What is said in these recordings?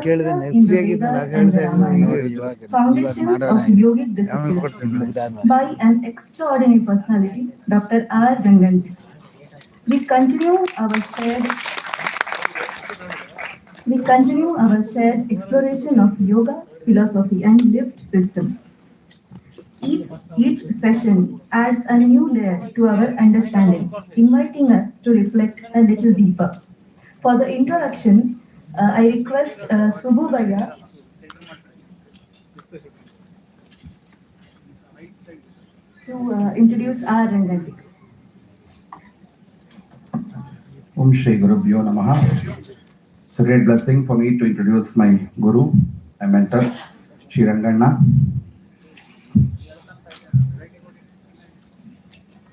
in the Vedas and the Ramayana, foundations of yogic discipline, by an extraordinary personality, Dr. R. Ranganji. We continue our shared exploration of yoga, philosophy, and lived wisdom. Each session adds a new layer to our understanding, inviting us to reflect a little deeper. For the introduction, I request Subbu Bhaiya to introduce R. Ranganji. Om Shri Gurubhyo Namaha. It's a great blessing for me to introduce my Guru, my mentor, Shri Ranganna.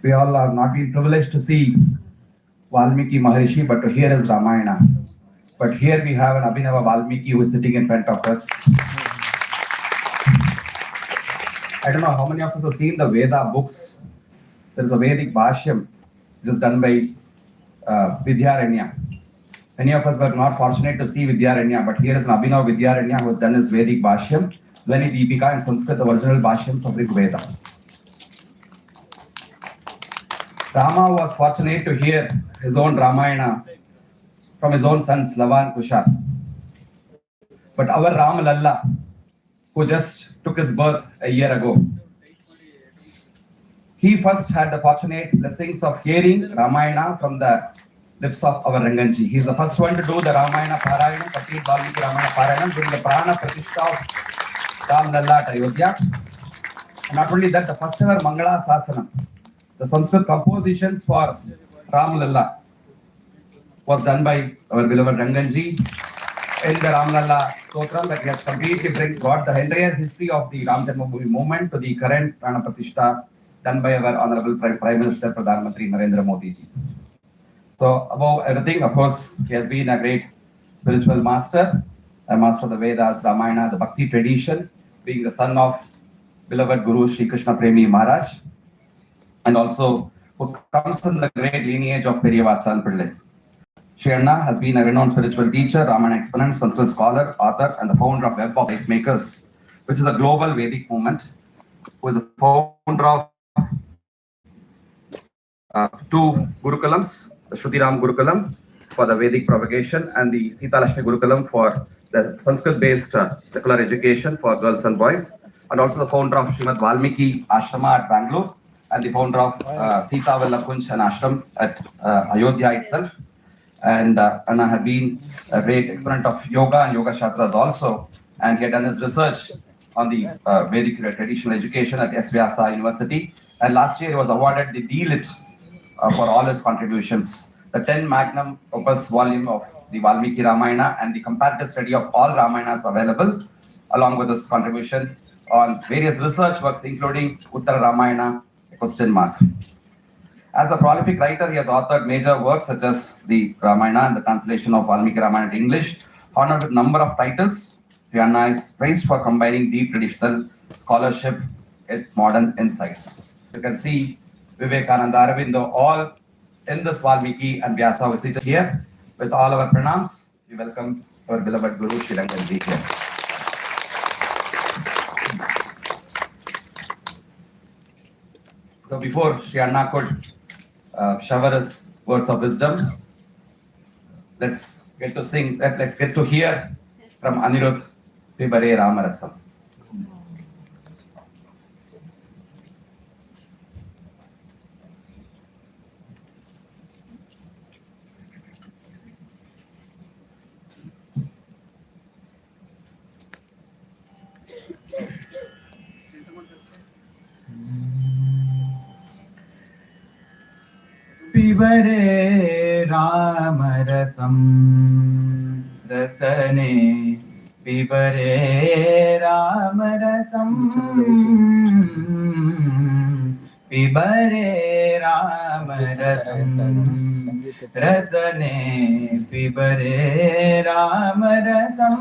We all have not been privileged to see Valmiki Maharishi, but to hear his Ramayana. But here we have an Abhinava Valmiki who is sitting in front of us. I don't know how many of us have seen the Veda books. There is a Vedic Bhashyam, which is done by Vidyaranya. Many of us were not fortunate to see Vidyaranya, but here is an Abhinav Vidyaranya who has done his Vedic Bhashyam, Dhvani Deepika in Sanskrit, the original Bhashyams of Rig Veda. Rama was fortunate to hear his own Ramayana from his own sons, Lavan, Kushal. But our Ram Lalla, who just took his birth a year ago, he first had the fortunate blessings of hearing Ramayana from the lips of our Ranganji. He is the first one to do the Ramayana Parayana, Patit Valmiki Ramayana Parayana during the Prana Pratishtha of Ram Lalla at Ayodhya. And not only that, the first ever Mangala Sasanam, the Sanskrit compositions for Ram Lalla, was done by our beloved Ranganji in the Ram Lalla Stotram, that he has completely brought the entire history of the Ram Janmabhoomi movement to the current Prana Pratishtha done by our Honorable Prime Minister Pradhan Mantri Narendra Modi ji. So above everything, of course, he has been a great spiritual master, a master of the Vedas, Ramayana, the Bhakti tradition, being the son of beloved Guru Sri Krishna Premi Maharaj, and also who comes in the great lineage of Periyavachan Pillai. Shri Anna has been a renowned spiritual teacher, Ramayana exponent, Sanskrit scholar, author, and the founder of Web of Life Makers, which is a global Vedic movement, who is the founder of two Gurukulams, the Shruti-Ram Gurukulam for the Vedic propagation and the Sita Lakshmi Gurukulam for the Sanskrit-based secular education for girls and boys, and also the founder of Srimad Valmiki Ashrama at Bangalore, and the founder of Sita Vallakunj and Ashram at Ayodhya itself. And Anna had been a great exponent of yoga and yoga shastras also, and he had done his research on the Vedic traditional education at S. Vyasa University. And last year he was awarded the D.Lit for all his contributions, the 10 magnum opus volume of the Valmiki Ramayana and the comparative study of all Ramayanas available, along with his contribution on various research works, including Uttara Ramayana, ? As a prolific writer, he has authored major works such as the Ramayana and the translation of Valmiki Ramayana to English, honored with a number of titles. Rihanna is praised for combining deep traditional scholarship with modern insights. You can see Vivekananda, Aravindo, all in this Valmiki and Vyasa visited here. With all our pranams, we welcome our beloved Guru Shri Ranganji here. So before Shri Anna could shower his words of wisdom, let's get to sing, let's get to hear from Anirudh Pibare Ramarasam. Pibare Ramarasam Rasane Pibare Ramarasam Pibare Ramarasam Rasane Pibare Ramarasam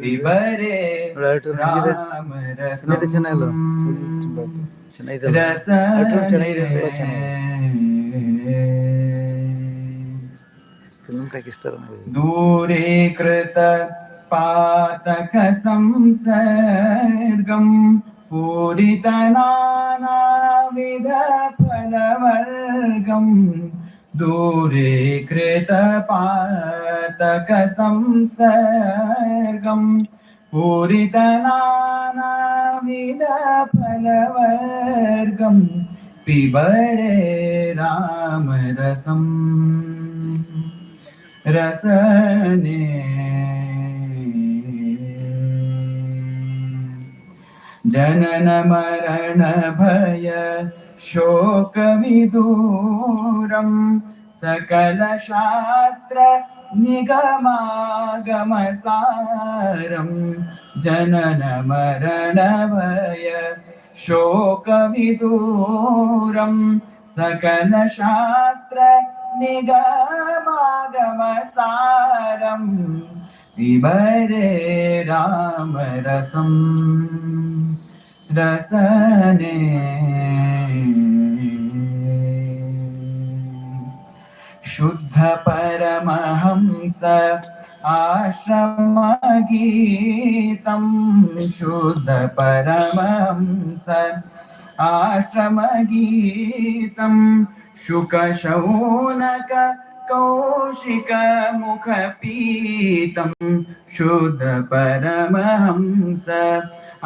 Pibare Ramarasam दूरीकृत पातक संसर्गं पूरितनानाविध फलवर्गं दूरीकृत पातक संसर्गं पूरितनानाविध फलवर्गं पिबरे रामरसम् रसने जनन मरण भय शोक विदूरं सकल शास्त्र निगमागम सारं जनन मरण भय शोक विदूरं सकल शास्त्र निगमागम सारं पिबरे रामरसं रसने शुद्ध परमहंस आश्रम गीतं शुद्ध परमहंस आश्रम गीतं शुक शौनक कौशिक मुख पीतं शुद्ध परमहंस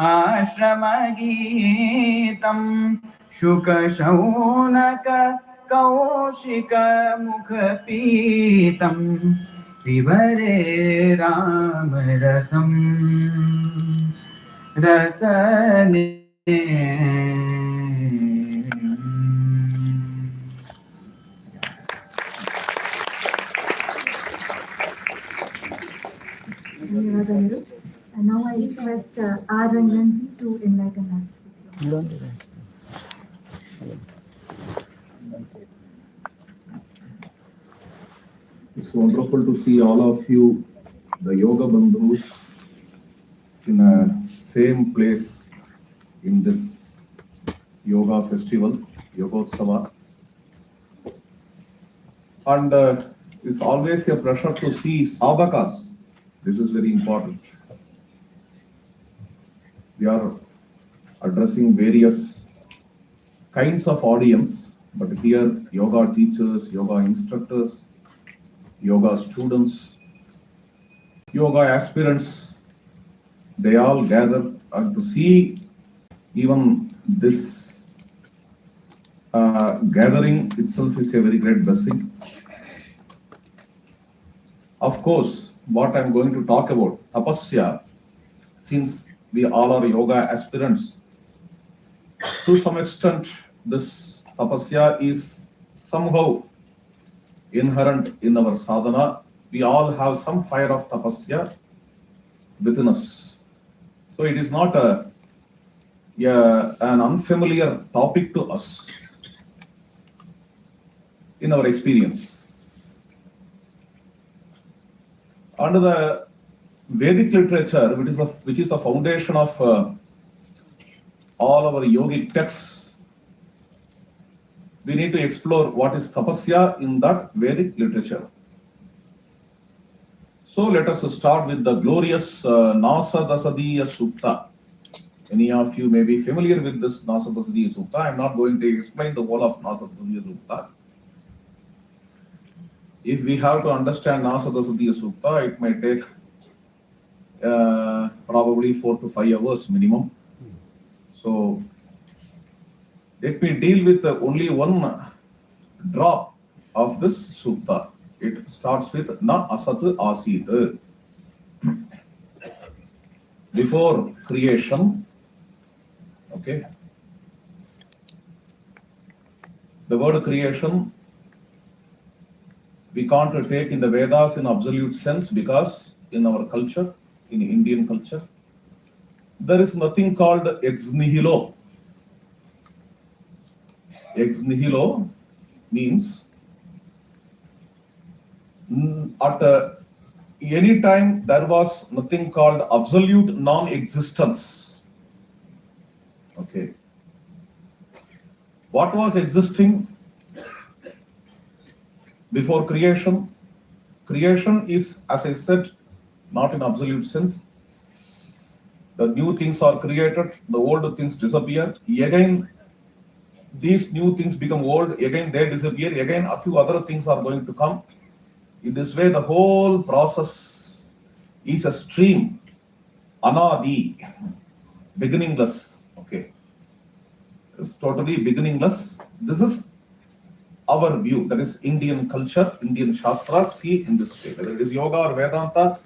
आश्रम गीतं शुक शौनक कौशिक मुख पीतं पिबरे रामरसं रसने Dhanyavadalu. And now I request R. Ranganji to enlighten us with your words. It's wonderful to see all of you, the Yoga Bandhus, in a same place in this Yoga festival, Yogotsava. And it's always a pleasure to see sadhakas. This is very important. We are addressing various kinds of audience, but here yoga teachers, yoga instructors, yoga students, yoga aspirants, they all gather, and to see even this gathering itself is a very great blessing. Of course, what I'm going to talk about, tapasya, since we all are yoga aspirants, to some extent, this tapasya is somehow inherent in our sadhana. We all have some fire of tapasya within us. So it is not an unfamiliar topic to us in our experience. Under the Vedic literature, which is the foundation of all our yogic texts, we need to explore what is tapasya in that Vedic literature. So let us start with the glorious Nasa Dasadiya Sukta. Many of you may be familiar with this Nasa Dasadiya Sukta. I am not going to explain the whole of Nasa Dasadiya Sukta. If we have to understand Nasa Dasadiya Sukta, it may take probably 4 to 5 hours minimum. So let me deal with only one drop of this sukta. It starts with na asat asit. Before creation, okay. The word creation we can't take in the Vedas in absolute sense, because in our culture, in Indian culture, there is nothing called ex nihilo. Ex nihilo means at any time there was nothing called absolute non-existence. Okay. What was existing before creation? creation is, as I said, not in absolute sense. The new things are created, the old things disappear. Again, these new things become old, again they disappear, again a few other things are going to come. In this way, the whole process is a stream, anadi, beginningless. Okay, it's totally beginningless. This is our view, that is Indian culture, Indian Shastras see in this way. Whether it is yoga or Vedanta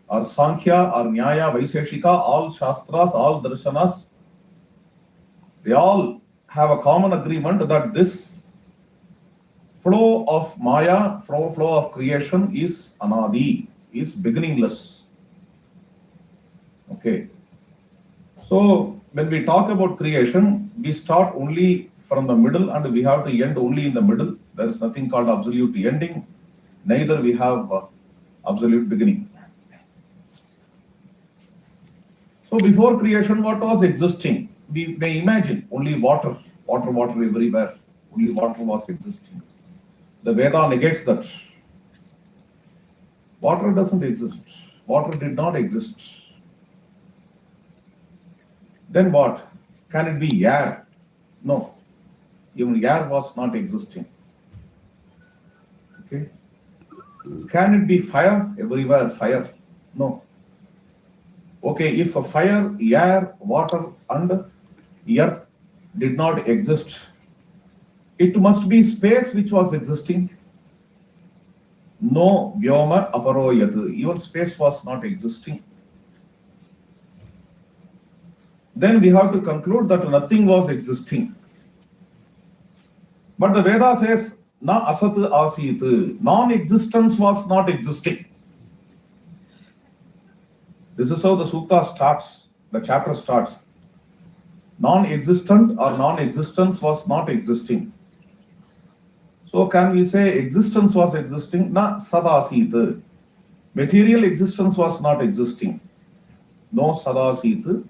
or Sankhya or Nyaya, Vaiseshika, all Shastras, all Darshanas, they all have a common agreement that this flow of Maya, flow of creation is anadi, is beginningless. Okay. So when we talk about creation, we start only from the middle and we have to end only in the middle. There is nothing called absolute ending, neither we have absolute beginning. So before creation, what was existing? We may imagine only water everywhere, only water was existing. The Veda negates that. Water doesn't exist. Water did not exist. Then what? Can it be air? No. Even air was not existing. Okay. Can it be fire? Everywhere fire? No. Okay, if a fire, air, water and earth did not exist, it must be space which was existing. No vyoma aparoyat. Even space was not existing. Then we have to conclude that nothing was existing. But the Veda says, na asat asit. Non-existence was not existing. This is how the sutta starts, the chapter starts. Non-existent or non-existence was not existing. So can we say existence was existing? Na sadasit. Material existence was not existing. No sadasit.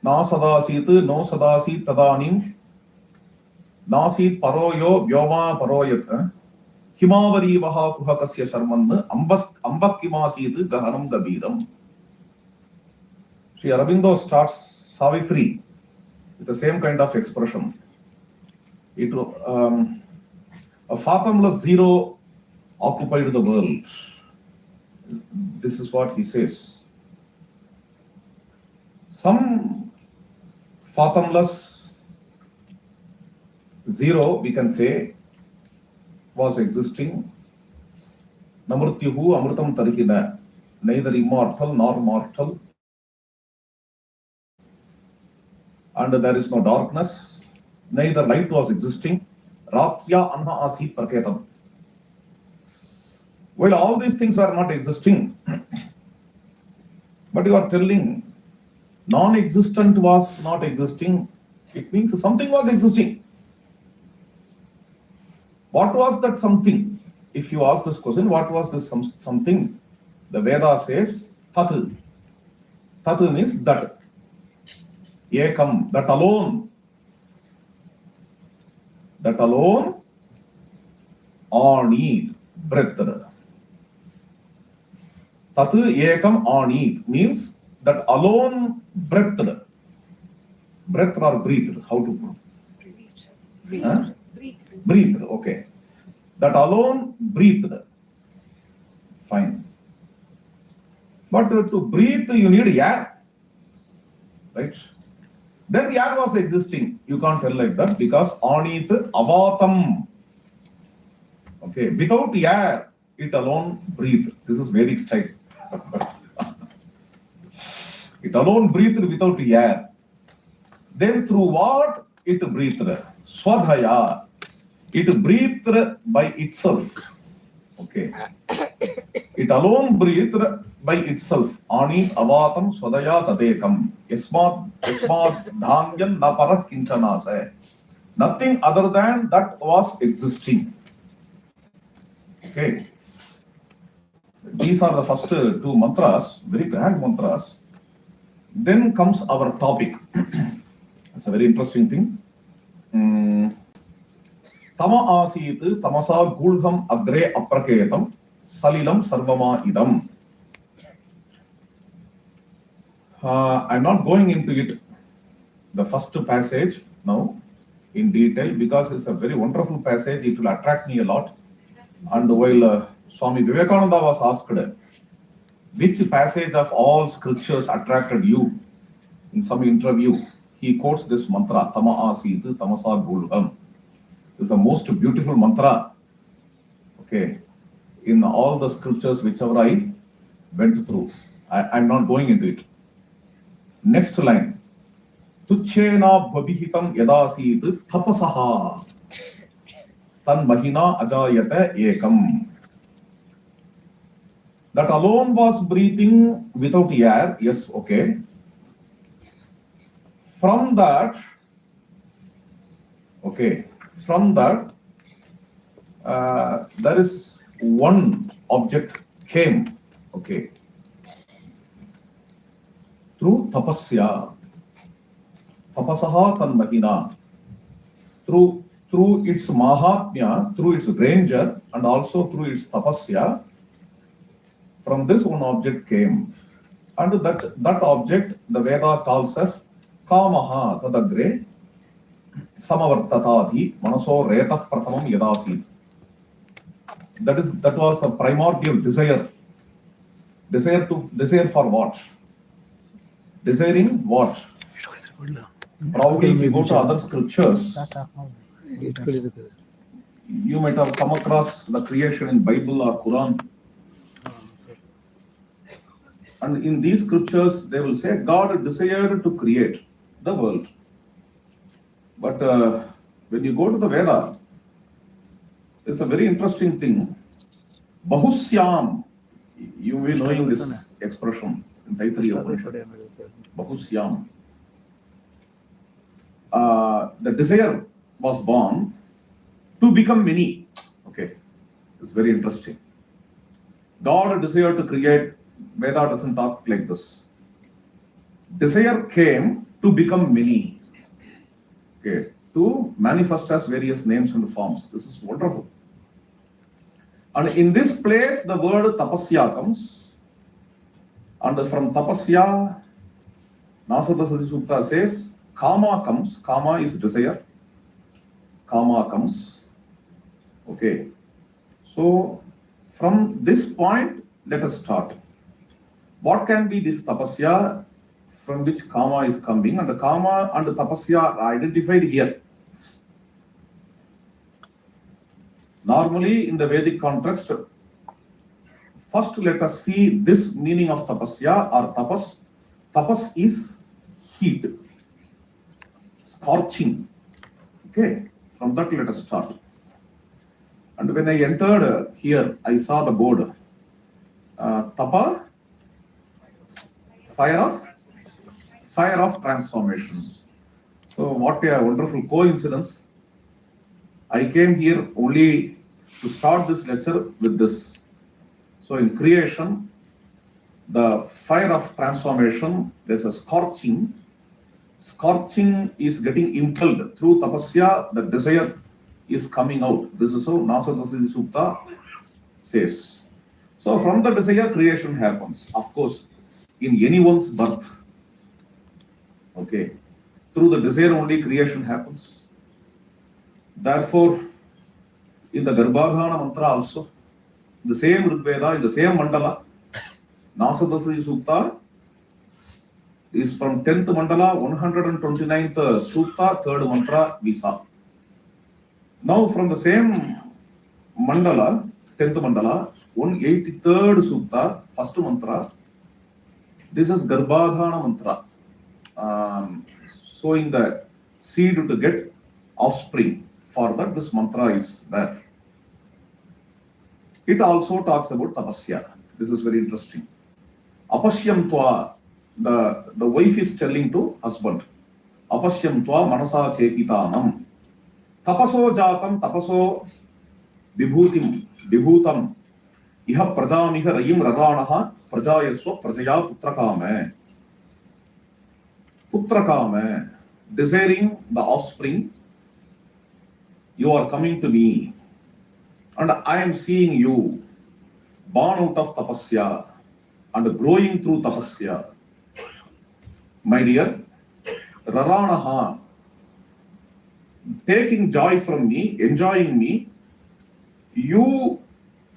Na sadasit, no sadasit tadanim. Nasit paroyo vyoma paroyat. Himavari vaha kuhakasya sharman ambak kimasit gahanam gabiram. Sri Aurobindo starts Savitri with the same kind of expression. A fathomless zero occupied the world. This is what he says. Some fathomless zero, we can say, was existing. Namrutyuhu amrutam tarihina. Neither immortal nor mortal. And there is no darkness. Neither light was existing. Ratya anha asit parketam. Well, all these things were not existing. But you are telling non-existent was not existing. It means something was existing. What was that something? If you ask this question, what was this something? The Veda says, Tat. Tat means that. Ekam, that alone. That alone, anit, breathed. Tat ekam anit means that alone breathed. Breathed or breathed? How to put? Breathe. Huh? Breathe. Breathed, okay. That alone breathed. Fine. But to breathe, you need air. Right? Then the air was existing. You can't tell like that because anit avatam. Okay. Without the air, it alone breathed. This is Vedic style. It alone breathed without the air. Then through what it breathed? Swadhaya. It breathed by itself. Okay. It alone breathed by itself. Ani avatam swadaya tadekam. Yasmat dhanyan naparak kinchanase. Nothing other than that was existing. Okay. These are the first two mantras, very grand mantras. Then comes our topic. It's a very interesting thing. Tama asit tamasa gulham agre apraketam salilam sarvama idam. I'm not going into it, the first passage now in detail, because it's a very wonderful passage. It will attract me a lot. And while Swami Vivekananda was asked, which passage of all scriptures attracted you in some interview, he quotes this mantra, Tama asit tamasa gulham. It's the most beautiful mantra, okay, in all the scriptures whichever I went through. I'm not going into it. Next line. Tuchena bhabihitam yadasit tapasaha tan mahina ajayata ekam. That alone was breathing without air. Yes, okay. From that, there is one object came, okay, through tapasya, tapasaha tan mahina, through its mahatmya, through its grandeur, and also through its tapasya. From this one object came, and that object the Veda calls as kamaha tadagre samavartatadhi manaso retah prathamam yadasit. That was the primordial desire. Desire for what? Desiring what? Probably if you go to other scriptures, you might have come across the creation in Bible or Quran. And in these scriptures, they will say God desired to create the world. But when you go to the Veda, it's a very interesting thing. Bahusyam, you will be knowing this expression in Taittiriya Upanishad. Bahusyam. The desire was born to become many. Okay, it's very interesting. God desired to create. Veda doesn't talk like this. Desire came to become many. Okay, to manifest as various names and forms. This is wonderful. And in this place, the word tapasya comes. And from tapasya, Nasudasati Sukta says, kama comes. Kama is desire. Kama comes. Okay. So, from this point, let us start. What can be this tapasya from which kama is coming? And the kama and the tapasya are identified here. Normally, in the Vedic context, first let us see this meaning of tapasya or tapas. Tapas is heat, scorching. Okay, from that let us start. And when I entered here, I saw the board. Tapa, fire of transformation. So what a wonderful coincidence. I came here only to start this lecture with this. So in creation, the fire of transformation, there's a scorching. Scorching is getting impelled through tapasya, the desire is coming out. This is how Nasudasati Sukta says. So from the desire, creation happens. Of course, in anyone's birth, okay, through the desire only creation happens. Therefore, in the Garbhadhana mantra also, the same Rigveda, in the same mandala, Nasudasati Sukta is from 10th mandala, 129th Sukta, 3rd mantra, we saw. Now from the same mandala, 10th mandala, 183rd Sukta, 1st mantra, this is Garbhadhana mantra, showing the seed to get offspring. For that, this mantra is there. It also talks about tapasya. This is very interesting. Apashyam tva, the wife is telling to husband, Apashyam tva manasa chekitanam. Tapaso jatam tapaso vibhutam. Iha prajamiha rayim raranaha prajayaswa prajaya putrakame. Desiring the offspring. you are coming to me, and I am seeing you born out of tapasya and growing through tapasya. My dear, Raranaha, taking joy from me, enjoying me,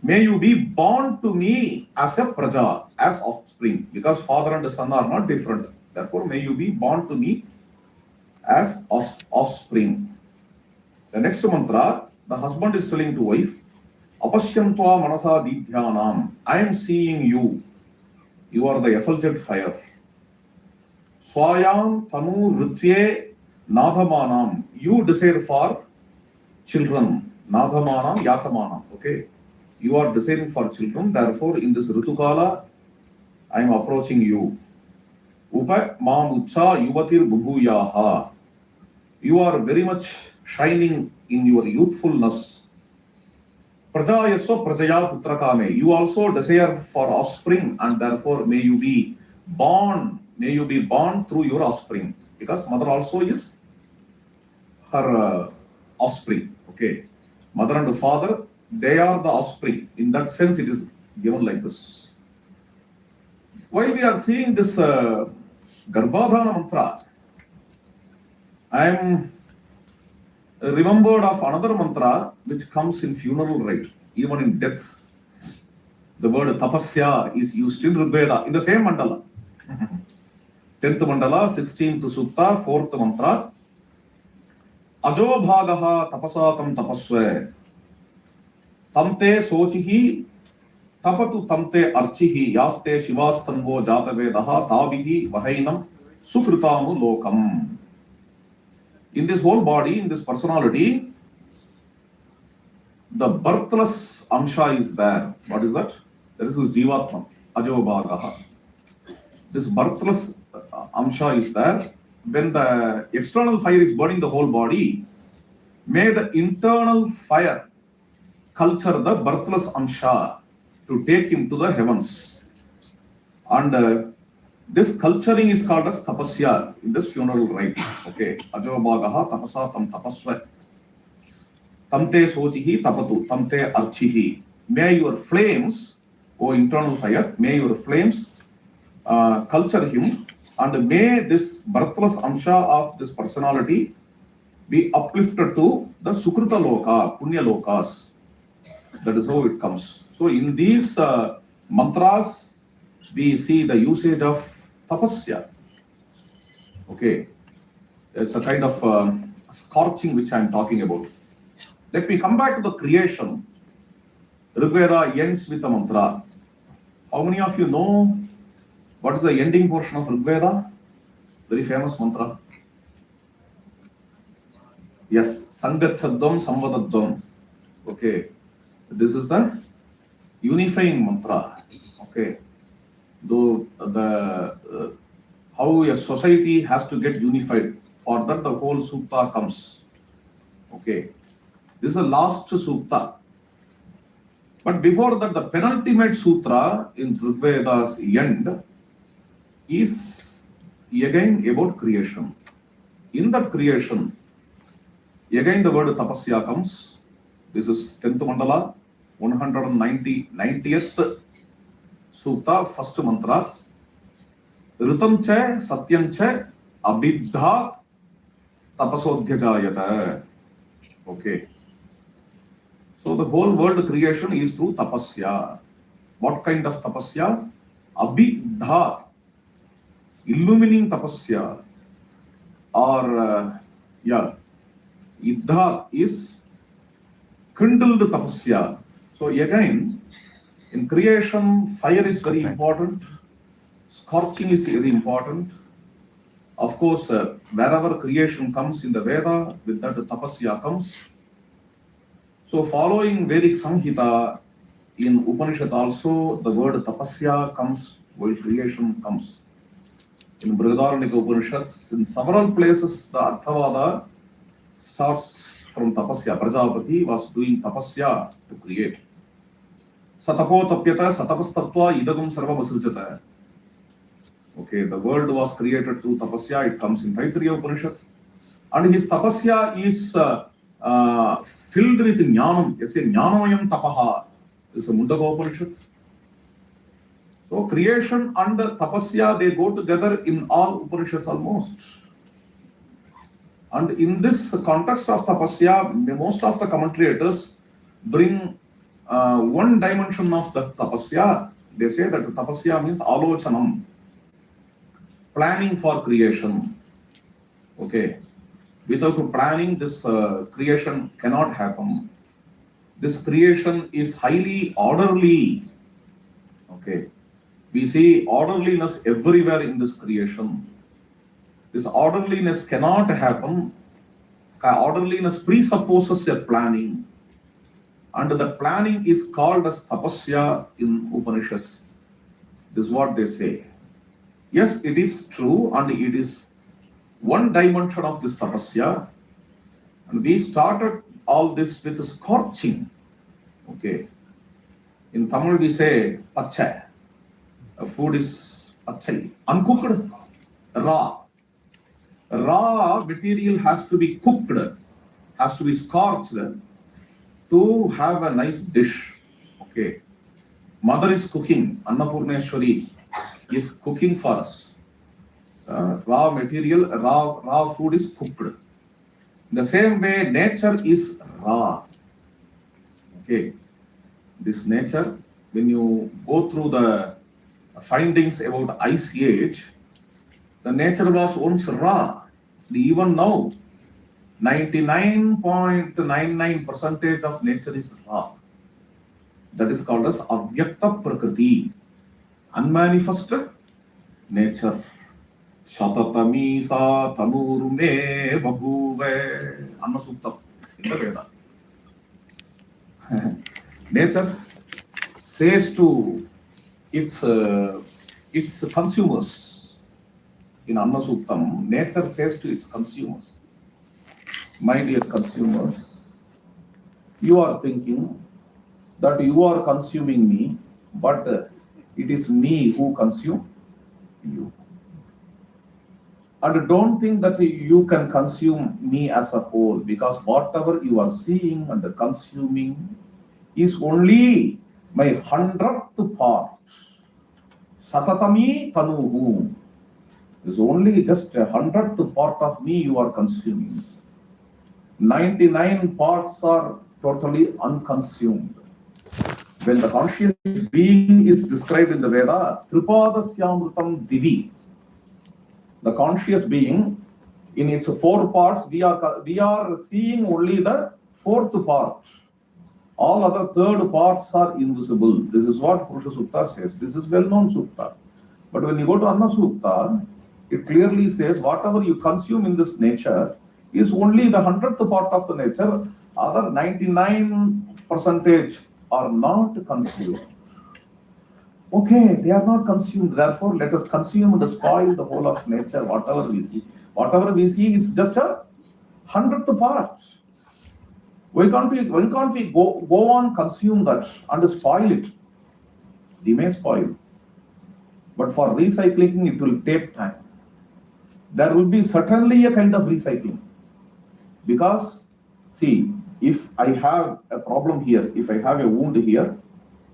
may you be born to me as a praja, as offspring, because father and son are not different. Therefore, may you be born to me as offspring. The next mantra, the husband is telling to wife, Apashyantva manasa didhyanam. I am seeing you. You are the effulgent fire. Swayam tanu rutye nadhamanam. You desire for children. Nadhamanam yachamanam. Okay. You are desiring for children. Therefore, in this Ritukala, I am approaching you. Upa mamucha yuvatir bhuyaha. You are very much shining in your youthfulness. Prajayasva prajaya putrakame. You also desire for offspring, and therefore may you be born through your offspring. Because mother also is her offspring. Okay. Mother and father, they are the offspring. In that sense, it is given like this. While we are seeing this Garbhadhana mantra, I am remembered of another mantra which comes in funeral rite, even in death. The word tapasya is used in Rigveda, in the same mandala. 10th mandala, 16th sutta, 4th mantra. Ajo bhagaha tapasatam tapasve. Tamte sochihi tapatu tamte archihi yaste shivastanvo jatavedaha tabihi vahainam sukritamu lokam. In this whole body, in this personality, the birthless amsha is there. What is that? There is this jivatma, ajo bhagaha. This birthless amsha is there. When the external fire is burning the whole body, may the internal fire culture the birthless amsha to take him to the heavens. And this culturing is called as tapasya in this funeral rite. Okay. Ajo bhagaha tapasatam tapasva. Tamte sochihi tapatu, tamte archihi. May your flames, O internal fire, may your flames culture him, and may this birthless amsha of this personality be uplifted to the Sukrita Loka, Punya Lokas. That is how it comes. So in these mantras, we see the usage of tapasya. Okay. It's a kind of scorching which I am talking about. Let me come back to the creation. Rigveda ends with a mantra. How many of you know what is the ending portion of Rigveda? Very famous mantra. Yes, Sangachadvam Samvadadvam. Okay. This is the unifying mantra. Okay. Though how a society has to get unified, for that the whole sutta comes. Okay. This is the last sutta. But before that, the penultimate sutra in Rigveda's end is again about creation. In that creation, again the word tapasya comes. This is 10th mandala, 90th sutta, first mantra. Ritam cha satyam cha abhiddhat tapasodhyajayata. Okay. So the whole world creation is through tapasya. What kind of tapasya? Abhiddhat, illumining tapasya. Or, Iddhat is kindled tapasya. So again, in creation, fire is very important. Scorching is very important. Of course, wherever creation comes in the Veda, with that tapasya comes. So following Vedic Samhita, in Upanishad also, the word tapasya comes while creation comes. In Brihadaranyaka Upanishad, in several places, the Arthavada starts from tapasya. Prajapati was doing tapasya to create. Satapo tapyata satapastatva idagam sarvam asrujata. Okay, the world was created through tapasya. It comes in Taittiriya Upanishad. And his tapasya is filled with jnanam. They say jnanamayam tapaha. This is a Mundaka Upanishad. So creation and tapasya, they go together in all Upanishads almost. And in this context of tapasya, most of the commentators bring one dimension of the tapasya. They say that tapasya means alochanam, planning for creation. Okay. Without planning, this creation cannot happen. This creation is highly orderly. Okay. We see orderliness everywhere in this creation. This orderliness cannot happen. Orderliness presupposes a planning. And the planning is called as tapasya in Upanishads. This is what they say. Yes, it is true, and it is one dimension of this tapasya. And we started all this with scorching. Okay. In Tamil we say pacha. Food is pachai, uncooked, raw. Raw material has to be cooked, has to be scorched to have a nice dish. Okay. Mother is cooking, Annapurneshwari is cooking for us. Raw material, raw food is cooked. In the same way, nature is raw. Okay. This nature, when you go through the findings about Ice Age, the nature was once raw. Even now, 99.99% of nature is raw. That is called as avyakta prakriti, unmanifested nature. Shatatami sa tanurme babhuve annasuttam in the Veda. Nature says to its consumers in Annasuttam, nature says to its consumers, my dear consumers, you are thinking that you are consuming me, but it is me who consume you. And don't think that you can consume me as a whole, because whatever you are seeing and consuming is only my 100th part. Satatami tanuhu is only just a 100th part of me you are consuming. 99 parts are totally unconsumed. When the conscious being is described in the Veda, Tripadasyaamrutam Divi, the conscious being, in its 4 parts, we are seeing only the 4th part. All other 3rd parts are invisible. This is what Purusha Sutta says. This is well-known Sutta. But when you go to Anna Sutta, it clearly says whatever you consume in this nature is only the 100th part of the nature. Other 99% are not consumed. Okay, they are not consumed. Therefore, let us consume and spoil the whole of nature, whatever we see. Whatever we see is just a 100th part. Why can't we go on consume that and spoil it? We may spoil. But for recycling, it will take time. There will be certainly a kind of recycling. Because, see, if I have a problem here, if I have a wound here,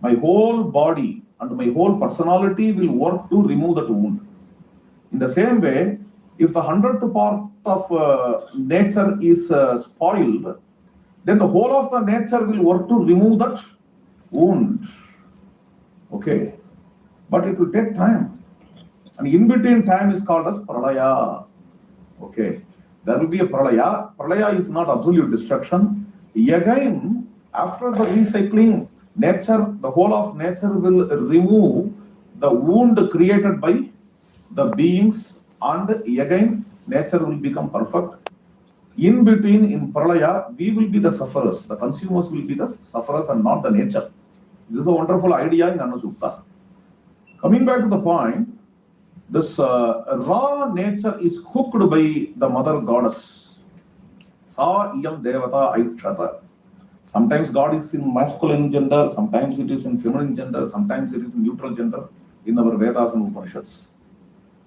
my whole body and my whole personality will work to remove that wound. In the same way, if the 100th part of nature is spoiled, then the whole of the nature will work to remove that wound. Okay. But it will take time. And in between time is called as pralaya. Okay. There will be a pralaya. Pralaya is not absolute destruction. Again, after the recycling, nature, the whole of nature will remove the wound created by the beings, and again, nature will become perfect. In between, in pralaya, we will be the sufferers. The consumers will be the sufferers and not the nature. This is a wonderful idea in Annasutta. Coming back to the point, this raw nature is cooked by the mother goddess. Sa iyam devata aikshata. Sometimes God is in masculine gender, sometimes it is in feminine gender, sometimes it is in neutral gender in our Vedas and Upanishads.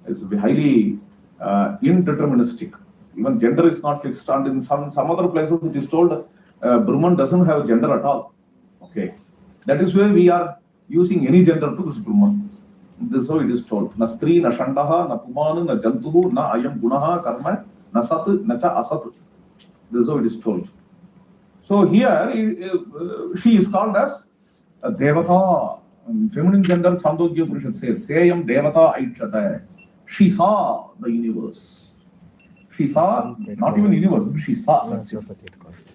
It's highly indeterministic. Even gender is not fixed, and in some other places it is told Brahman doesn't have gender at all. Okay, that is why we are using any gender to this Brahman. This is how it is told. Na stri, na shantaha, na puman, na jantuhu, na ayam gunaha, karma, na sat, na cha asat. This is how it is told. So here she is called as a Devata. Feminine gender, Chandogya Upanishad says, Seyam Devata Aichataya. She saw the universe. She saw, not even universe, she saw.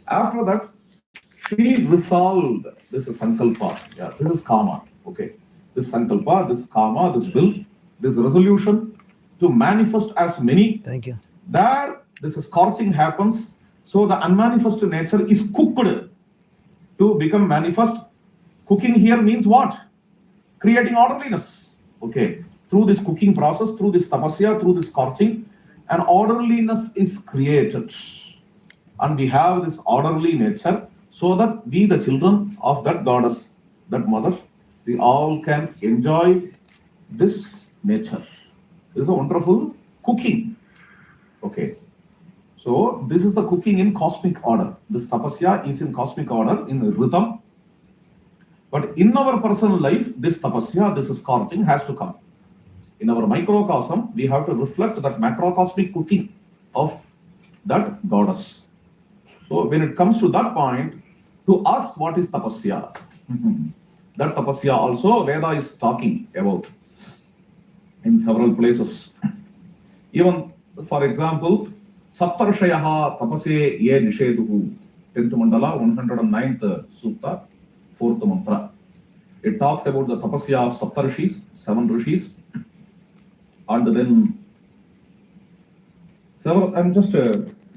After that, she resolved. This is Sankalpa. Yeah, this is Kama. Okay. This Sankalpa, this Kama, this will, this resolution to manifest as many. Thank you. There, this scorching happens. So the unmanifest nature is cooked to become manifest. Cooking here means what? Creating orderliness. Okay. Through this cooking process, through this tapasya, through this scorching, an orderliness is created. And we have this orderly nature so that we, the children of that goddess, that mother, we all can enjoy this nature. This is a wonderful cooking. Okay. So this is a cooking in cosmic order. This tapasya is in cosmic order, in rhythm. But in our personal life, this tapasya, this scorching has to come. In our microcosm, we have to reflect that macrocosmic cooking of that goddess. So when it comes to that point, to us, what is tapasya? That tapasya also Veda is talking about in several places. Even, for example, Saptarshayaha tapase ye nisheduhu, 10th mandala, 109th sutta, 4th mantra. It talks about the tapasya of Saptarshis, 7 rishis. And then several, I'm just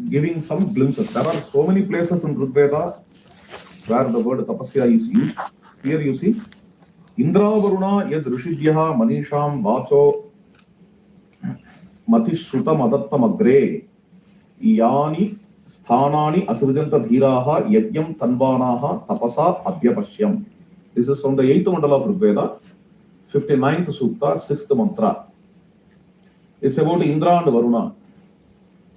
giving some glimpses. There are so many places in Rigveda where the word tapasya is used. Here you see, Indra Varuna yad rishibhyaha manisham vacho matishrutam adattam agre yani sthanani asrujanta dhiraha yagyam tanvanaha tapasa abhyapashyam. This is from the 8th mandala of Rigveda, 59th sutta, 6th mantra. It's about Indra and Varuna.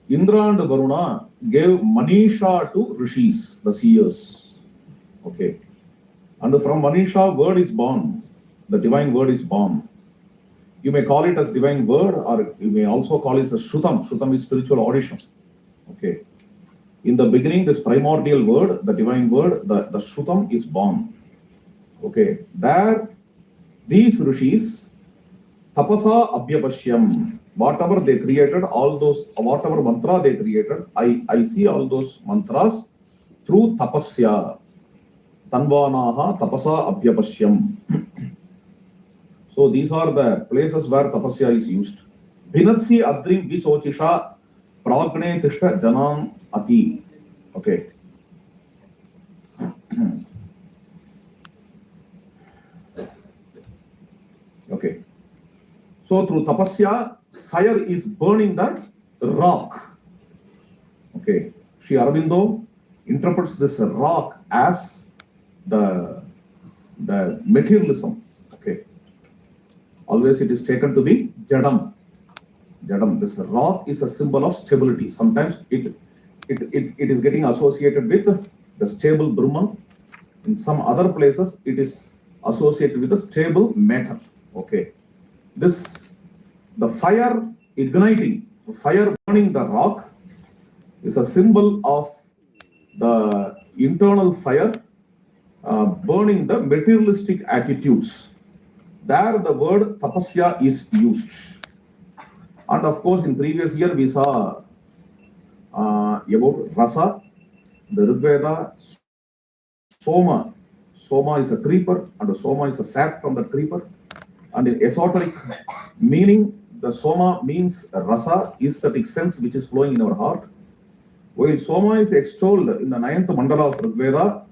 Indra and Varuna gave Manisha to rishis, the seers. Okay. And from Manisha, word is born. The divine word is born. You may call it as divine word, or you may also call it as Shrutam. Shrutam is spiritual audition. Okay. In the beginning, this primordial word, the divine word, the Shrutam is born. Okay. There, these rishis, tapasa abhyapashyam, whatever they created, all those, whatever mantra they created, I see all those mantras through tapasya. Tanvanaha tapasa abhyapashyam. So these are the places where tapasya is used. Bhinatsi adrim visochisha pragne tishta janam ati. Okay. Okay. So through tapasya, fire is burning the rock. Okay. Sri Aurobindo interprets this rock as the materialism. Okay. Always it is taken to be jadam. Jadam. This rock is a symbol of stability. Sometimes it is getting associated with the stable Brahman. In some other places, it is associated with the stable matter. Okay. The fire igniting, fire burning the rock is a symbol of the internal fire burning the materialistic attitudes. There the word tapasya is used. And of course, in previous year we saw about rasa, the Rigveda, soma. Soma is a creeper, and soma is a sap from the creeper. And in esoteric meaning, the soma means rasa, aesthetic sense which is flowing in our heart. While soma is extolled in the 9th mandala of Rigveda,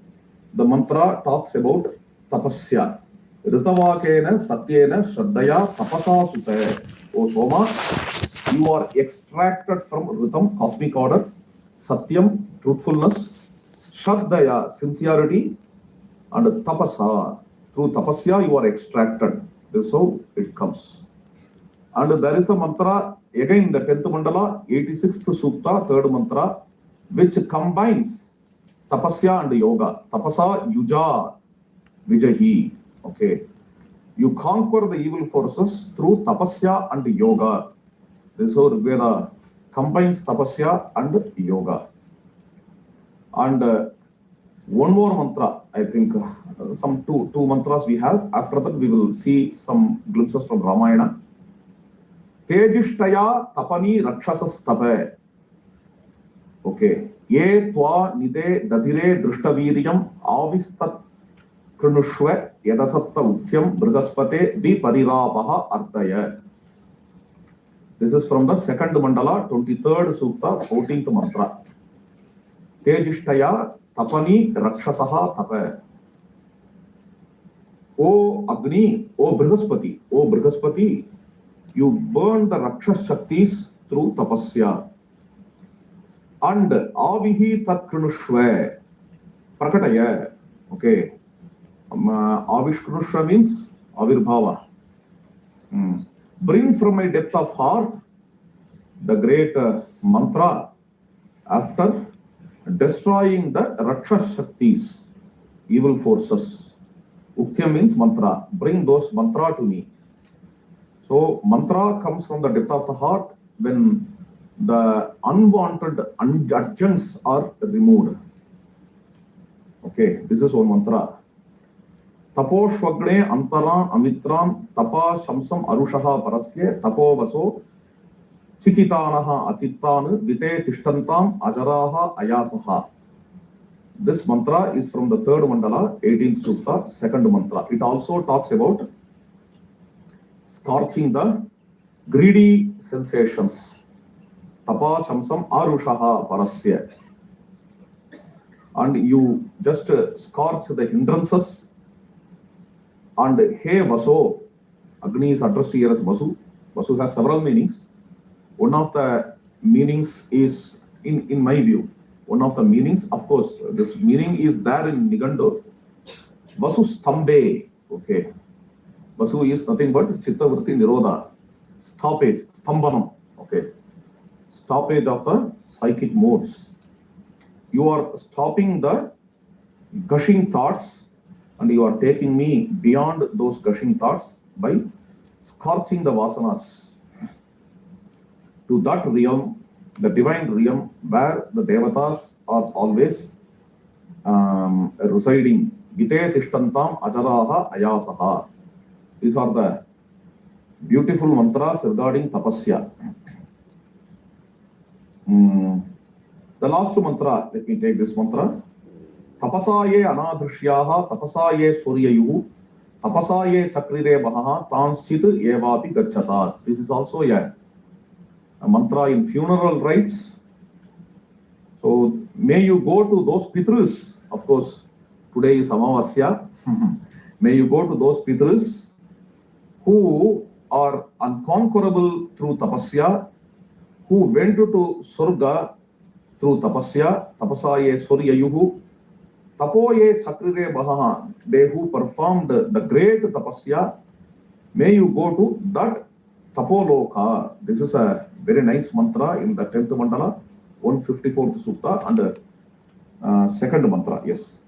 the mantra talks about tapasya. Ritavakena satyena shraddaya tapasa sute. O Soma, you are extracted from Ritam, cosmic order, Satyam, truthfulness, Shraddaya, sincerity, and Tapasa. Through Tapasya, you are extracted. This is how it comes. And there is a mantra again the 10th mandala, 86th sukta, 3rd mantra, which combines tapasya and yoga. Tapasa yuja vijahi. Okay. You conquer the evil forces through tapasya and yoga. This is Rigveda combines tapasya and yoga. And one more mantra, I think some two mantras we have. After that, we will see some glimpses from Ramayana. Tejishtaya tapani rakshasas tape. Okay. Ye twa nide dadire drishtaviryam avistat krinushve yadasatta uthyam brigaspate viparirapaha ardaya. This is from the 2nd mandala, 23rd sukta, 14th mantra. Tejishtaya tapani rakshasaha tape. O Agni, O Brihaspati, you burn the Rakshas Shaktis through tapasya. And avihi tat krinushve, prakataya. Okay. Avish krinushva means avirbhava. Bring from my depth of heart the great mantra after destroying the Rakshas Shaktis, evil forces. Uktya means mantra. Bring those mantra to me. So mantra comes from the depth of the heart when the unwanted adjuncts are removed. Okay, this is one mantra. Tapo shvagne antaran amitran tapa shamsam arushaha parasye tapo vaso chikitanaha achittan vite tishtantam ajaraha ayasaha. This mantra is from the 3rd mandala, 18th sutta, 2nd mantra. It also talks about scorching the greedy sensations. Tapa shamsam arushaha parasya. And you just scorch the hindrances. And hey Vaso, Agni is addressed here as Vasu. Vasu has several meanings. One of the meanings is, in my view, one of the meanings, of course, this meaning is there in Nigando. Vasu Stambe. Okay. Vasu is nothing but Chitta Vritti Nirodha. Stoppage, Stambanam. Okay. Stoppage of the psychic modes. You are stopping the gushing thoughts and you are taking me beyond those gushing thoughts by scorching the vasanas to that realm, the divine realm where the devatas are always residing. Gite tishtantam ajaraha ayasaha. These are the beautiful mantras regarding tapasya. The last mantra, let me take this mantra. Tapasaye anadrishyaha, tapasaye suryayuhu, tapasaye chakrire bahaha, tansit evapi gacchata. This is also a mantra in funeral rites. So may you go to those Pitrus, of course, today is Amavasya. May you go to those Pitrus who are unconquerable through tapasya, who went to Surga through tapasya, tapasaye suryayuhu, tapoye chakrire bahaha, they who performed the great tapasya, may you go to that tapoloka. This is a very nice mantra in the 10th mandala, 154th sutta and 2nd mantra. Yes.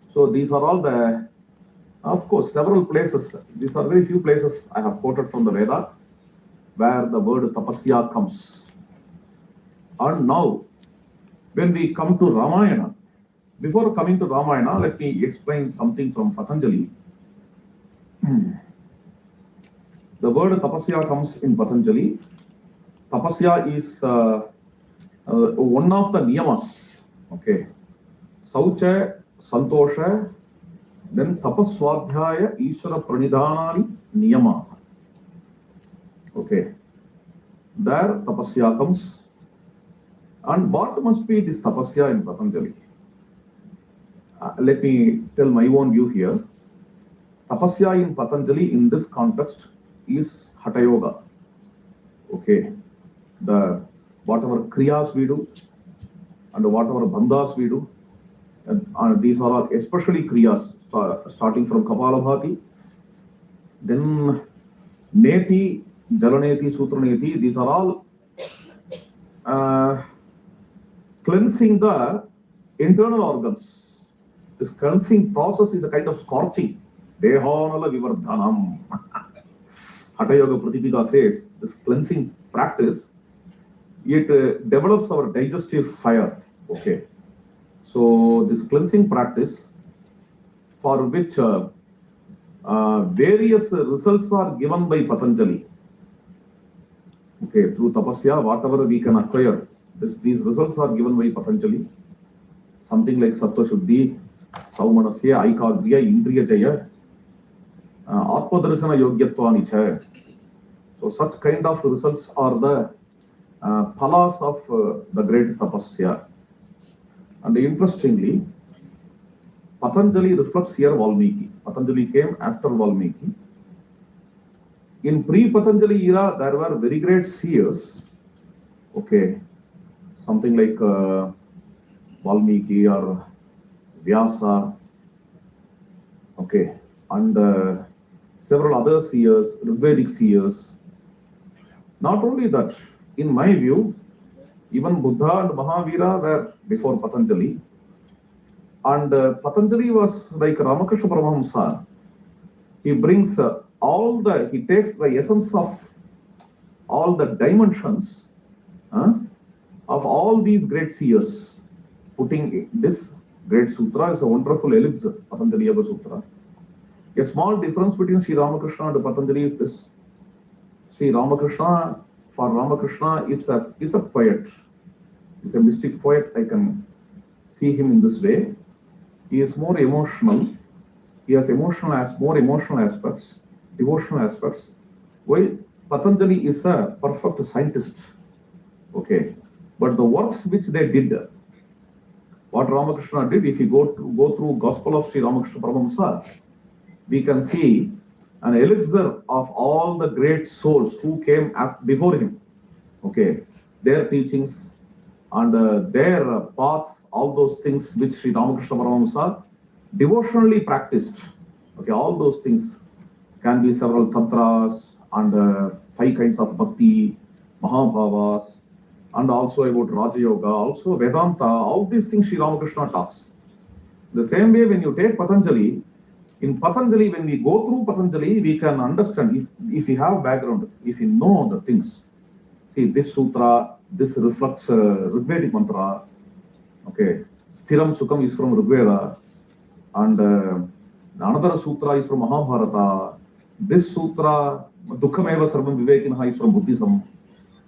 So these are all the, of course, several places. These are very few places I have quoted from the Veda where the word tapasya comes. And now, when we come to Ramayana, before coming to Ramayana, let me explain something from Patanjali. The word tapasya comes in Patanjali. Tapasya is one of the niyamas. Okay. Saucha, Santosha, then tapaswadhyaya, Ishvara pranidhanani, niyama. Okay. There tapasya comes. And what must be this tapasya in Patanjali? Let me tell my own view here. Tapasya in Patanjali in this context is Hatha Yoga. Okay. The whatever kriyas we do and whatever bandhas we do, and these are all especially kriyas starting from Kapalabhati, then Neti Jalaneti, Sutraneti, these are all cleansing the internal organs. This cleansing process is a kind of scorching. Dehanala Vivardhanam. Hatha Yoga Pratipika says this cleansing practice, it develops our digestive fire. Okay. So this cleansing practice, for which various results are given by Patanjali. Okay, through tapasya, whatever we can acquire, these results are given by Patanjali. Something like Sattva Shuddhi, Saumanasya, Aikagriya, Indriya Jaya, Atmadarsana Yogyatva Nicha. So such kind of results are the phalas of the great tapasya. And interestingly, Patanjali reflects here Valmiki. Patanjali came after Valmiki. In pre-Patanjali era, there were very great seers. Okay, something like Valmiki or Vyasa. Okay, and several other seers, Rigvedic seers. Not only that, in my view, even Buddha and Mahavira were before Patanjali. And Patanjali was like Ramakrishna Paramahamsa. He brings he takes the essence of all the dimensions of all these great seers, putting this great sutra is a wonderful elixir, Patanjali Yoga Sutra. A small difference between Sri Ramakrishna and Patanjali is this. Sri Ramakrishna, for Ramakrishna, is a poet. He's a mystic poet. I can see him in this way. He is more emotional. He has more emotional aspects, devotional aspects. While Patanjali is a perfect scientist. Okay, but the works which they did, what Ramakrishna did, if you go through Gospel of Sri Ramakrishna Paramahamsa, we can see an elixir of all the great souls who came before him. Okay, their teachings and their paths, all those things which Sri Ramakrishna Paramahamsa devotionally practiced. Okay, all those things can be several tantras and 5 kinds of bhakti, Mahabhavas, and also about Raja Yoga, also Vedanta, all these things Sri Ramakrishna talks. The same way, when you take Patanjali, in Patanjali, when we go through Patanjali, we can understand, if we have background, if we know the things. See, this sutra, this reflects Rigvedic mantra. Okay, Sthiram Sukham is from Rigveda, and another sutra is from Mahabharata. This sutra, Dukkhameva Sarvam Vivekinah, is from Buddhism.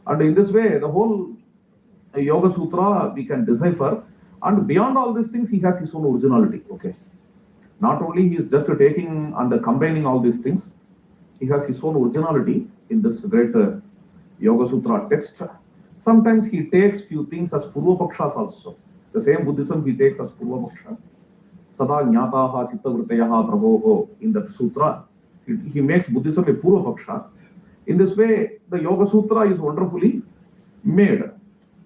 And in this way, the whole Yoga Sutra we can decipher. And beyond all these things, he has his own originality. Okay, not only he is just taking and combining all these things, he has his own originality in this great Yoga Sutra text. Sometimes he takes few things as Purva Pakshas also. The same Buddhism he takes as Purva Paksha. Sada Jnataha Chittavrittayaha Prabhoho, in that sutra, he makes Buddhism a Purva Paksha. In this way, the Yoga Sutra is wonderfully made.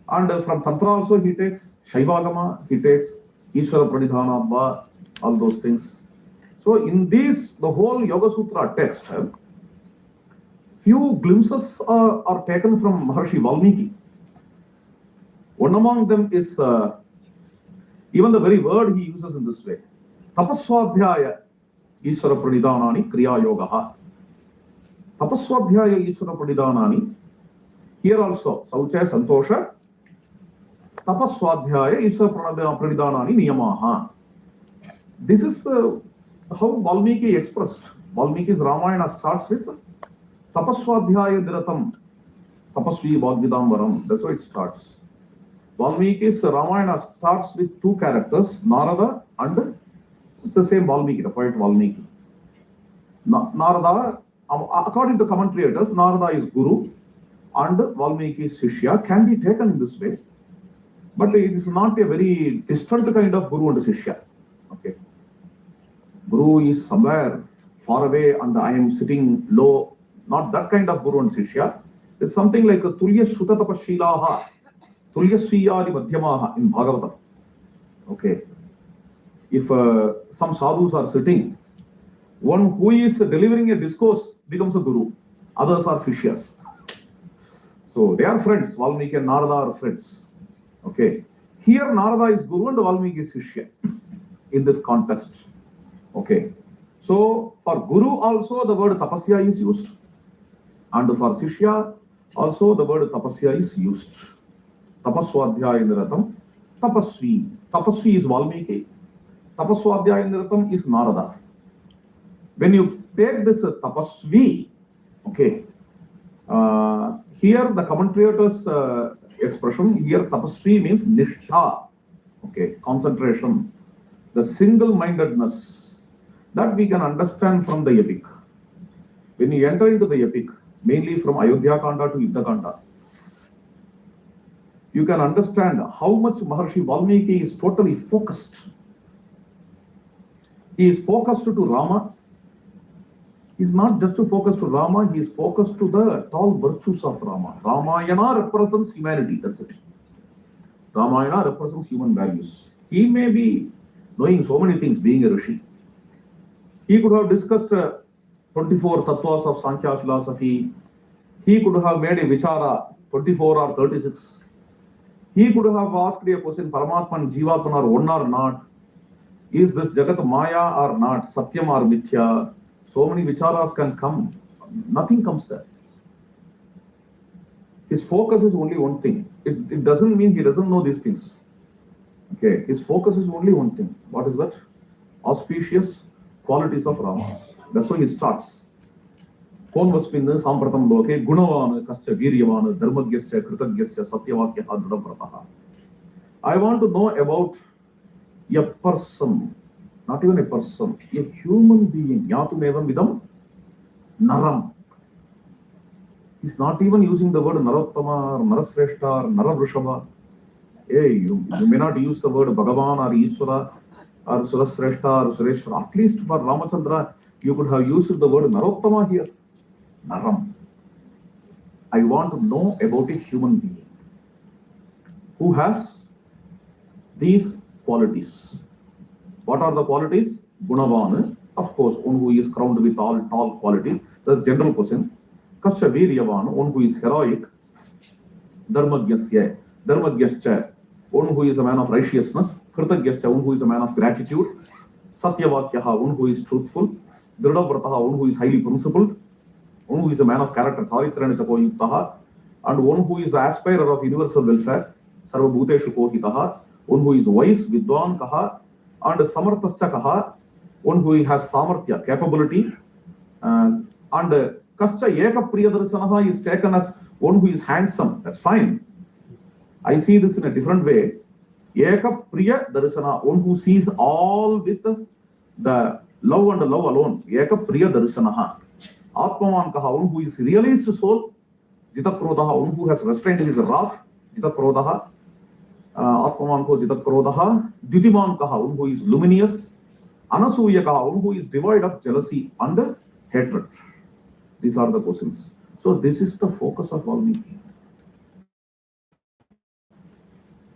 And from Tantra also he takes Shaivagama, he takes Ishvara Pranidhana, all those things. So in this, the whole Yoga Sutra text, few glimpses are taken from Maharshi Valmiki. One among them is even the very word he uses in this way. Tapaswadhyaya Ishvara Pranidhanani Kriya Yogaha. Tapaswadhyaya Ishvara Pranidhanani. Here also, Saucha Santosha. Tapaswadhyaya Ishvara Pranidhanani Niyamaha. This is how Valmiki expressed. Valmiki's Ramayana starts with Tapaswadhyaya Diratam Tapasvi Bhagvidambaram. That's how it starts. Valmiki's Ramayana starts with 2 characters, Narada and it's the same Valmiki, the poet Valmiki. Narada, according to commentators, Narada is Guru and Valmiki is Shishya, can be taken in this way. But it is not a very distant kind of Guru and Shishya. Okay. Guru is somewhere far away and I am sitting low. Not that kind of Guru and Shishya. It's something like a Tulya Shuta Tapashilaha, Tulya Swiyadi Madhyamaha in Bhagavatam. Okay. If some sadhus are sitting, one who is delivering a discourse becomes a Guru. Others are Sishyas. So they are friends. Valmiki and Narada are friends. Okay. Here Narada is Guru and Valmiki is Sishya in this context. Okay. So for Guru also the word tapasya is used. And for Sishya also the word tapasya is used. Tapaswadhyaya niratam. Tapasvi. Tapasvi is Valmiki. Tapaswadhyaya niratam is Narada. When you take this tapasvi, okay, here the commentator's expression, here tapasvi means nishtha, okay, concentration, the single-mindedness that we can understand from the epic. When you enter into the epic, mainly from Ayodhya Kanda to Yuddha Kanda, you can understand how much Maharshi Valmiki is totally focused. He is focused to Rama. He is not just focused to Rama, he is focused to the tall virtues of Rama. Ramayana represents humanity, that's it. Ramayana represents human values. He may be knowing so many things, being a Rishi. He could have discussed 24 tattvas of Sankhya philosophy. He could have made a vichara 24 or 36. He could have asked a question, Paramatma and Jivatman are one or not? Is this Jagat Maya or not? Satyam or Mithya? So many vicharas can come. Nothing comes there. His focus is only one thing. It doesn't mean he doesn't know these things. Okay, his focus is only one thing. What is that? Auspicious qualities of Rama. That's why he starts. Konvasmin sampratam loke gunavan kascha viryavan dharmagyascha kritagyascha satyavakya drudavrataha. I want to know about a person, not even a person, a human being. Yatum evam vidam naram. He's not even using the word Narottama or Narasreshta or Naravrishabha. Hey, you may not use the word Bhagavan or Ishvara or Surasreshta or Sureshwara. At least for Ramachandra, you could have used the word Narottama here. Naram. I want to know about a human being who has these qualities. What are the qualities? Gunavan, of course, one who is crowned with all tall qualities. That's general question. Kascha Viryavan, one who is heroic. Dharmagyasya, Dharmagyascha, one who is a man of righteousness. Kritagyascha, one who is a man of gratitude. Satyavakyaha, one who is truthful. Drudavrataha, one who is highly principled. One who is a man of character, Charitrana Chakoyuktaha, and one who is the aspirer of universal welfare, Sarvabhuteshu Kohitaha, one who is wise, Vidwan Kaha, and Samartascha Kaha, one who has Samarthya, capability, and Kascha Eka Priyadarsanaha is taken as one who is handsome. That's fine. I see this in a different way. Eka Priya Darsana, one who sees all with the love and the love alone. Eka Priya Darsanaha. Atmavan Kaha, one who is realized soul. Jitakrodaha, one who has restrained his wrath. Jitakrodaha. Atmavan Ko Jitakrodaha. Dutiman Kaha, one who is luminous. Anasuya Kaha, one who is devoid of jealousy and hatred. These are the questions. So this is the focus of Valmiki.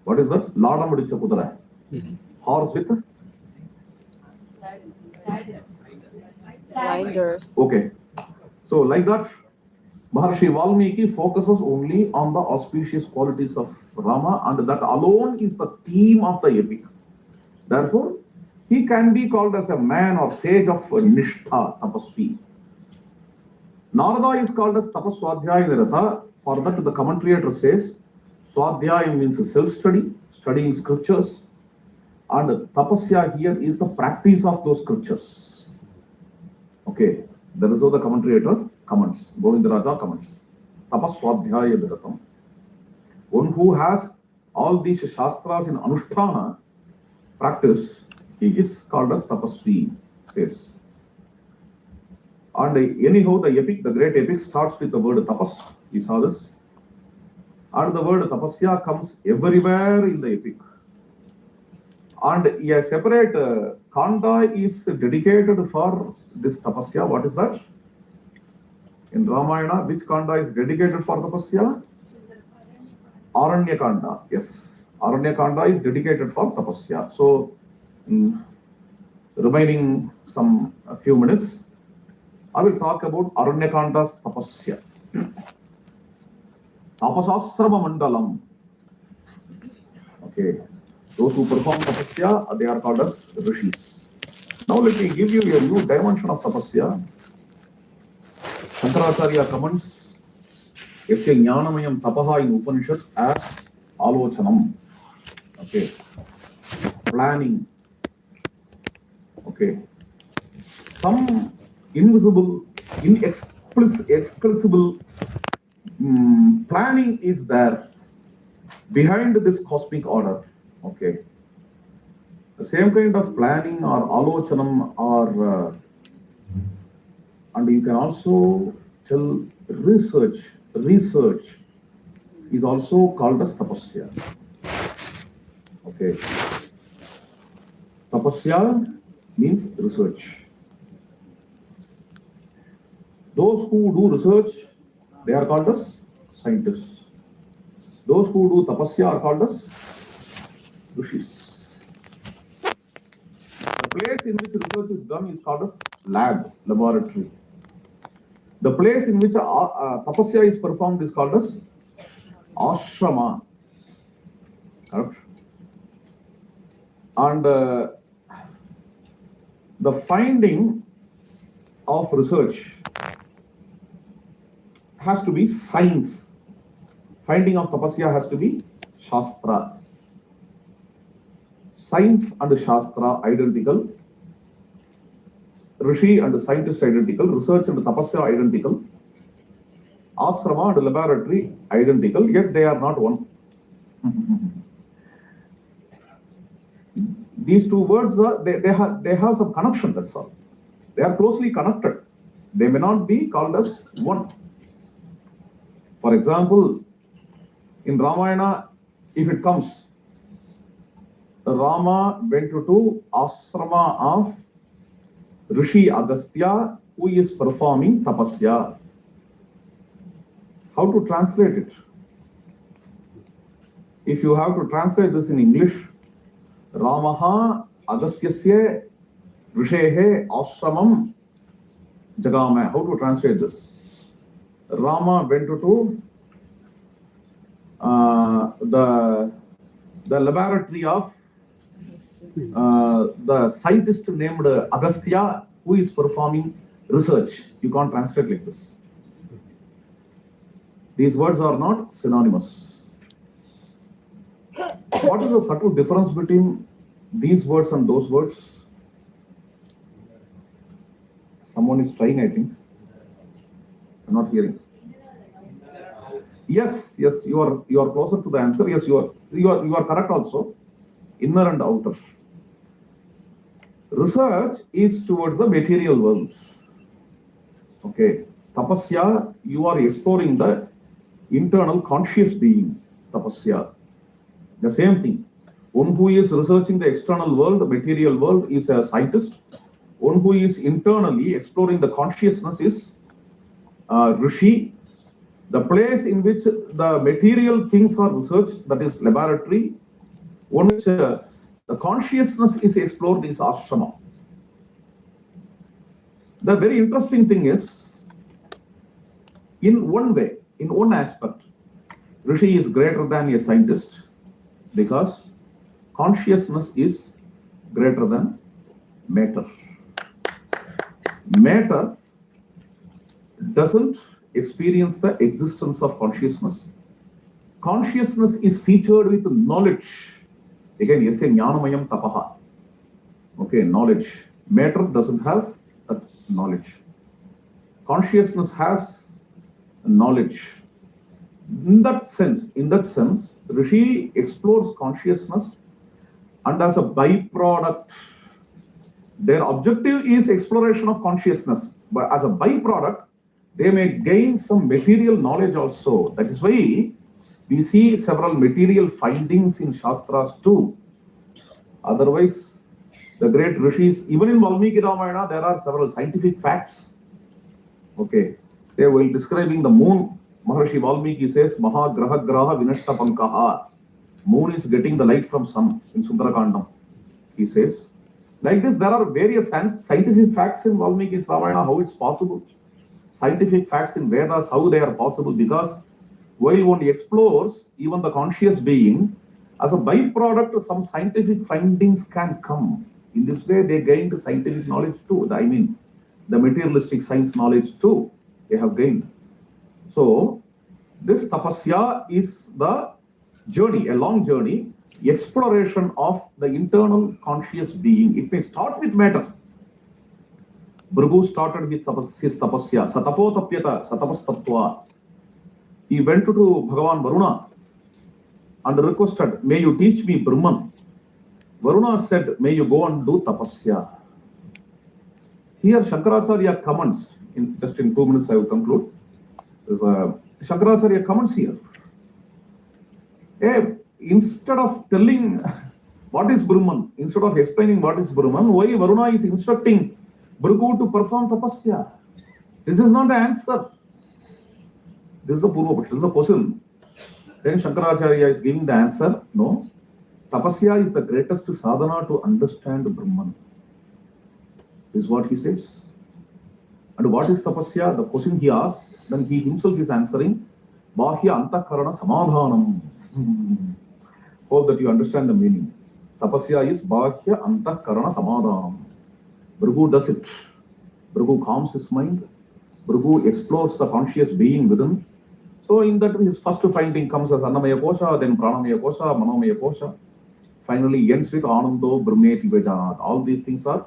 What is that? Lada Mudicha Kudara. Horse with Sliders. okay. So like that, Maharshi Valmiki focuses only on the auspicious qualities of Rama, and that alone is the theme of the epic. Therefore, he can be called as a man or sage of Nishtha, Tapasvi. Narada is called as Tapaswadhyaya Nirata. For that, the commentator says, Swadhyaya means self-study, studying scriptures, and Tapasya here is the practice of those scriptures. Okay, that is how the commentator comments. Govindaraja comments. Tapaswadhyaya Niratam. One who has all these shastras in Anushtana practice, he is called as Tapasvi, says. And anyhow, the epic, the great epic starts with the word tapas. We saw this. And the word tapasya comes everywhere in the epic. And a separate kanda is dedicated for this tapasya. What is that? In Ramayana, which kanda is dedicated for tapasya? Aranya kanda. Yes. Aranya kanda is dedicated for tapasya. So, remaining a few minutes, I will talk about Aranyakanda's tapasya. Tapasasrama mandalam. Okay. Those who perform tapasya, they are called as rishis. Now let me give you a new dimension of tapasya. Shankaracharya comments Yasya Jnanamayam Tapaha in Upanishad as Alochanam. Okay. Planning. Okay. Some invisible, inexpressible planning is there behind this cosmic order. Okay. The same kind of planning or alochanam or and you can also tell research is also called as tapasya. Okay. Tapasya means research. Those who do research, they are called as scientists. Those who do tapasya are called as rishis. The place in which research is done is called as laboratory. The place in which tapasya is performed is called as ashrama. Correct? And the finding of research has to be science. Finding of tapasya has to be shastra. Science and shastra identical. Rishi and scientist identical. Research and tapasya identical. Asrama and laboratory identical, yet they are not one. These two words they have some connection, that's all. They are closely connected. They may not be called as one. For example, in Ramayana, if it comes, Rama went to asrama of Rishi Agastya, who is performing tapasya. How to translate it? If you have to translate this in English, Ramaha Agastyasya Rishehe Ashramam Jagame. How to translate this? Rama went to the laboratory of the scientist named Agastya, who is performing research. You can't translate like this. These words are not synonymous. What is the subtle difference between these words and those words? Someone is trying, I think. I'm not hearing. Yes, you are closer to the answer. Yes, you are correct also. Inner and outer. Research is towards the material world. Okay. Tapasya, you are exploring the internal conscious being. Tapasya. The same thing. One who is researching the external world, the material world, is a scientist. One who is internally exploring the consciousness is Rishi. The place in which the material things are researched, that is laboratory. One which the consciousness is explored is ashrama. The very interesting thing is, in one way, in one aspect, Rishi is greater than a scientist because consciousness is greater than matter. Matter doesn't experience the existence of consciousness. Consciousness is featured with knowledge. Again, yasya jnanamayam tapaha. Okay, knowledge. Matter doesn't have that knowledge. Consciousness has knowledge. In that sense, Rishi explores consciousness, and as a byproduct, their objective is exploration of consciousness, but as a byproduct, they may gain some material knowledge also. That is why we see several material findings in Shastras too. Otherwise, the great rishis, even in Valmiki Ramayana, there are several scientific facts. Okay, say while describing the moon, Maharshi Valmiki says, Maha Graha Graha Vinashta Pankaha. Moon is getting the light from sun in Sundarakandam. He says, Like this, there are various scientific facts in Valmiki's Ramayana, how it's possible. Scientific facts in Vedas, how they are possible, because while one explores even the conscious being, as a byproduct, some scientific findings can come. In this way, they gained scientific knowledge too. I mean, the materialistic science knowledge too, they have gained. So, this tapasya is the journey, a long journey, exploration of the internal conscious being. It may start with matter. Bhrigu started with his tapasya, satapotapyata, satapastatva. He went to Bhagavan Varuna and requested, may you teach me Brahman. Varuna said, may you go and do tapasya. Here Shankaracharya comments, just in 2 minutes I will conclude. Shankaracharya comments here. Instead of telling what is Brahman, instead of explaining what is Brahman, why Varuna is instructing Bhrigu to perform tapasya? This is not the answer. This is a Purva, this is a question. Then Shankaracharya is giving the answer. No. Tapasya is the greatest sadhana to understand Brahman. This is what he says. And what is tapasya? The question he asks, then he himself is answering, Bahya antakarana samadhanam. Hope that you understand the meaning. Tapasya is Bahya antakarana samadhanam. Bhrigu does it. Bhrigu calms his mind. Bhrigu explores the conscious being within. So in that his first finding comes as Annamaya Kosha, then Pranamaya Kosha, Manomaya Kosha. Finally ends with Anando Brahmeti Vejanat. All these things are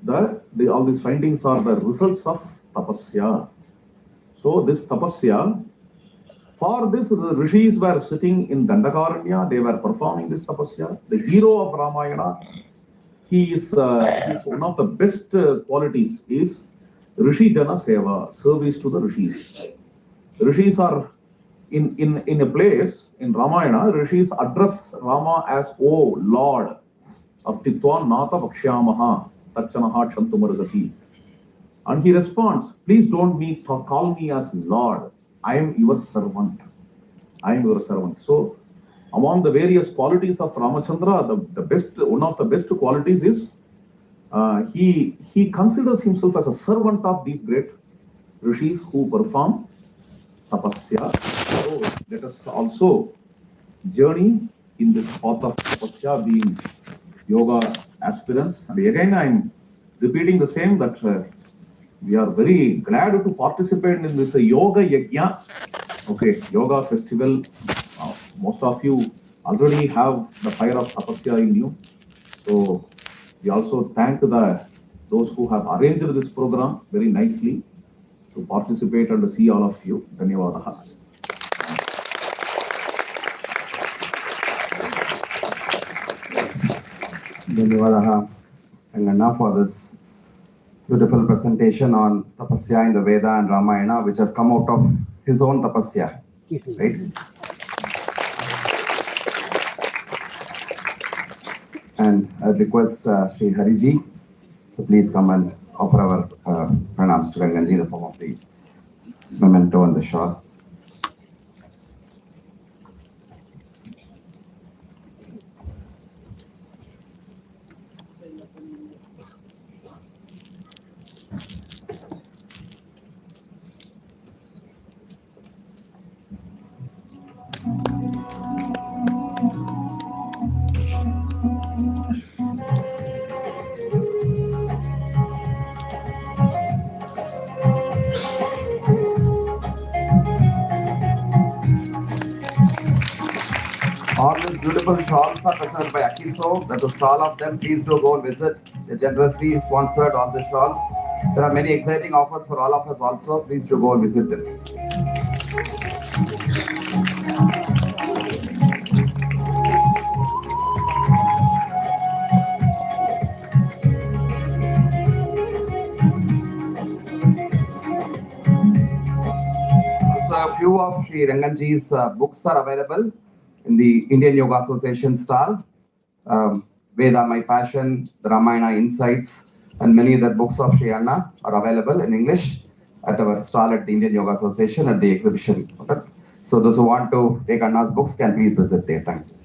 all these findings are the results of tapasya. So this tapasya, for this the rishis were sitting in Dandakaranya, they were performing this tapasya. The hero of Ramayana, he is one of the best qualities is Rishi Jana Seva, service to the rishis. Rishis are in a place in Ramayana, rishis address Rama as O Lord, Artitwan Nata Vakshyamaha, Tachanaha Chantumargasi. And he responds, please don't call me as Lord. I am your servant. I am your servant. So, among the various qualities of Ramachandra, the best, one of the best qualities is he considers himself as a servant of these great rishis who perform tapasya. So let us also journey in this path of tapasya, being yoga aspirants. And again, I am repeating the same, that we are very glad to participate in this yoga yajna. Okay, yoga festival. Most of you already have the fire of tapasya in you. So we also thank those who have arranged this program very nicely to participate and see all of you. Dhanyavadaha. Dhanyavadaha Rangana for this beautiful presentation on tapasya in the Veda and Ramayana, which has come out of his own tapasya, right? And I request Sri Hariji to please come and offer our pranams to Ranganji in the form of the memento and the shawl. All these beautiful shawls are presented by Akiso. There's a stall of them. Please do go and visit. They generously sponsored all the shawls. There are many exciting offers for all of us also. Please do go and visit them. Also, a few of Sri Ranganji's books are available in the Indian Yoga Association stall. Veda My Passion, the Ramayana Insights, and many other books of Sri Anna are available in English at our stall at the Indian Yoga Association at the exhibition. Okay? So those who want to take Anna's books can please visit there. Thank you.